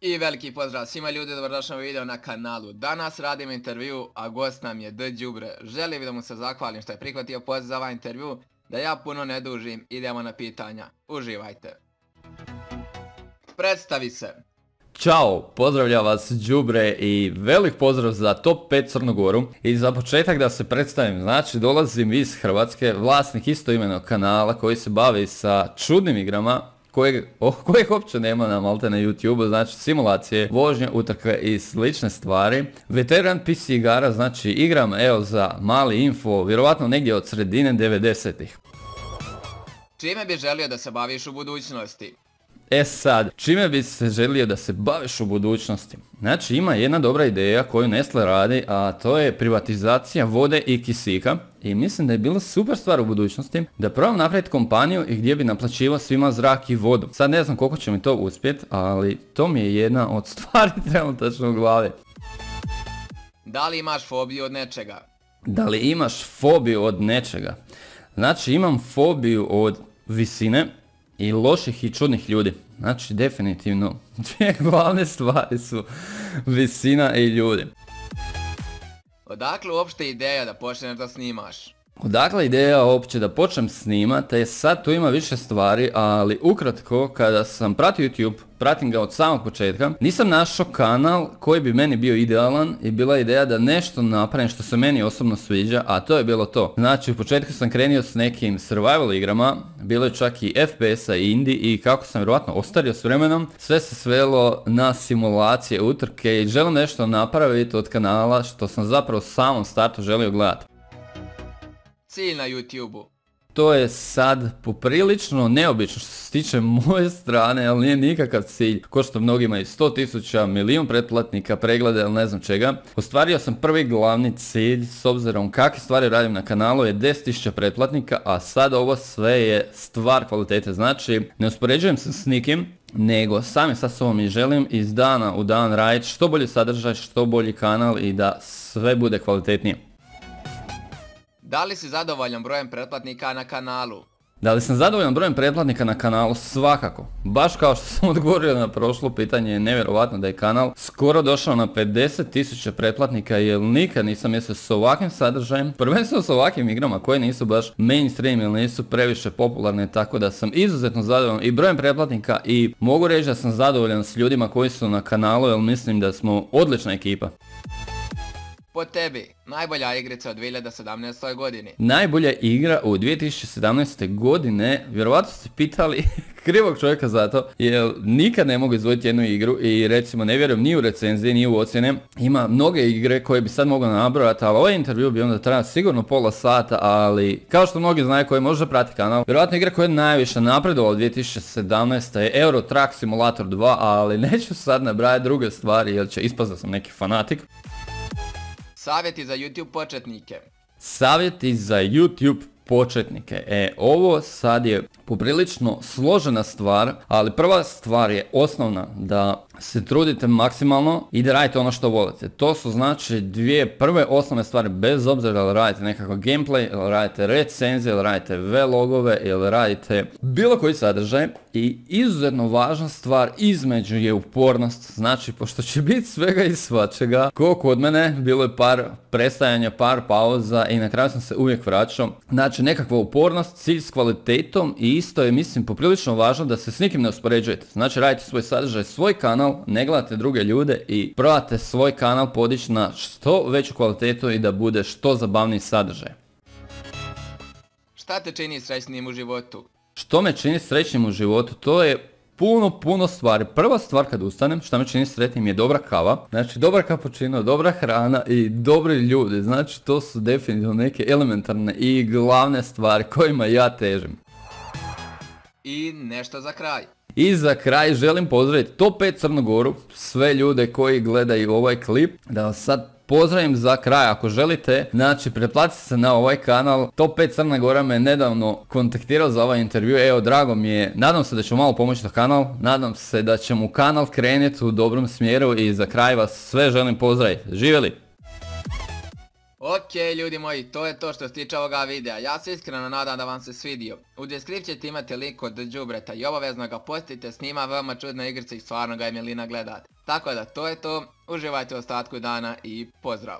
I veliki pozdrav svima ljudi, dobrodošli u video na kanalu. Danas radimo intervju, a gost nam je D Đubre. Želim da mu se zahvalim što je prihvatio poziv za ovaj intervju. Da ja puno ne dužim, idemo na pitanja. Uživajte. Predstavi se. Ćao, pozdravljam vas Đubre i velik pozdrav za Top 5 Crnu Goru. I za početak da se predstavim, znači dolazim iz Hrvatske, vlasnik istoimenog kanala koji se bavi sa čudnim igrama kojeg uopće nema na maltene YouTube, znači simulacije, vožnje, utrke i slične stvari. Veteran PC igara, znači igram evo za mali info, vjerovatno negdje od sredine 90-ih. Čime bi želio da se baviš u budućnosti? Sad, čime bi se želio da se baviš u budućnosti? Znači ima jedna dobra ideja koju Nestle radi, a to je privatizacija vode i kisika. I mislim da je bila super stvar u budućnosti da probam napraviti kompaniju i gdje bi naplaćivao svima zrak i vodu. Sad ne znam koliko će mi to uspjeti, ali to mi je jedna od stvari trenutačno u glavi. Da li imaš fobiju od nečega? Da li imaš fobiju od nečega? Znači imam fobiju od visine i loših i čudnih ljudi. Znači definitivno dvije glavne stvari su visina i ljudi. Odakle uopšte ideja da počneš da snimaš? Odakle ideja uopće da počnem snimati, sad tu ima više stvari, ali ukratko kada sam pratio YouTube, pratim ga od samog početka, nisam našao kanal koji bi meni bio idealan i bila ideja da nešto napravim što se meni osobno sviđa, a to je bilo to. Znači u početku sam krenio s nekim survival igrama, bilo je čak i FPS-a i indie i kako sam vjerojatno ostario s vremenom, sve se svelo na simulacije, utrke i želim nešto napraviti od kanala što sam zapravo u samom startu želio gledati. Cilj na YouTube-u? To je sad poprilično neobično što se tiče moje strane, ali nije nikakav cilj. Ko što mnogi imaju 100.000, milijun pretplatnika, preglede ili ne znam čega. Ostvario sam prvi glavni cilj s obzirom kakve stvari radim na kanalu je 10.000 pretplatnika, a sad ovo sve je stvar kvalitete. Znači ne uspoređujem se s nikim, nego sami sa sobom i želim iz dana u dan raditi što bolji sadržaj, što bolji kanal i da sve bude kvalitetnije. Da li si zadovoljan brojem pretplatnika na kanalu? Da li sam zadovoljan brojem pretplatnika na kanalu? Svakako. Baš kao što sam odgovorio na prošlo pitanje, je nevjerovatno da je kanal skoro došao na 50.000 pretplatnika jer nikad nisam mislio s ovakvim sadržajem, prvenstveno s ovakvim igrama koje nisu baš mainstream ili nisu previše popularne, tako da sam izuzetno zadovoljan i brojem pretplatnika i mogu reći da sam zadovoljan s ljudima koji su na kanalu jer mislim da smo odlična ekipa. Po tebi, najbolja igrica u 2017. godini? Najbolja igra u 2017. godine, vjerovatno ste pitali krivog čovjeka za to, jer nikad ne mogu izvojiti jednu igru i recimo ne vjerujem ni u recenzije, ni u ocjene. Ima mnoge igre koje bi sad mogao nabrojati, ali ovaj intervju bi onda trajao sigurno pola sata, ali kao što mnogi znaju koji možda prati kanal, vjerovatno igra koja je najviše napredovala 2017. je Euro Truck Simulator 2, ali neću sad nabrajati druge stvari jer će ispast da sam neki fanatik. Savjeti za YouTube početnike? Savjeti za YouTube početnike. Ovo sad je poprilično složena stvar, ali prva stvar je osnovna, da se trudite maksimalno i da radite ono što volite. To su znači dvije prve osnovne stvari, bez obzira da li radite nekakav gameplay, ili radite recenzije, ili radite vlogove, ili radite bilo koji sadržaj. I izuzetno važna stvar između je upornost, znači pošto će biti svega i svačega, ko kod mene, bilo je par prestajanja, par pauza i na kraju sam se uvijek vraćao. Znači nekakva upornost, cilj s kvalitetom i isto je mislim poprilično važno da se s nikim ne uspoređujete. Znači radite svoj sadržaj, svoj kanal, ne gledate druge ljude i probate svoj kanal podići na što veću kvalitetu i da bude što zabavniji sadržaj. Šta te čini srećnim u životu? Što me čini srećnim u životu, to je puno stvari. Prva stvar kad ustanem, što me čini sretnim je dobra kava, znači dobar cappuccino, dobra hrana i dobri ljudi, znači to su definitivno neke elementarne i glavne stvari kojima ja težim. I nešto za kraj. I za kraj želim pozdraviti Top 5 Crnu Goru, sve ljude koji gledaju ovaj klip, da vas sad pozdravim za kraj. Ako želite, znači pretplatite se na ovaj kanal. Top 5 Crna Gora me nedavno kontaktirao za ovaj intervju, evo drago mi je, nadam se da ću malo pomoći na kanal, nadam se da će mu kanal krenuti u dobrom smjeru i za kraj vas sve želim pozdraviti. Živjeli! Ok ljudi moji, to je to što se tiče ovoga videa, ja se iskreno nadam da vam se svidio. U deskripciji ćete imati link od Đubreta i obavezno ga postite, snima veoma čudna igrica i stvarno ga je milina gledat. Tako da to je to, uživajte u ostatku dana i pozdrav!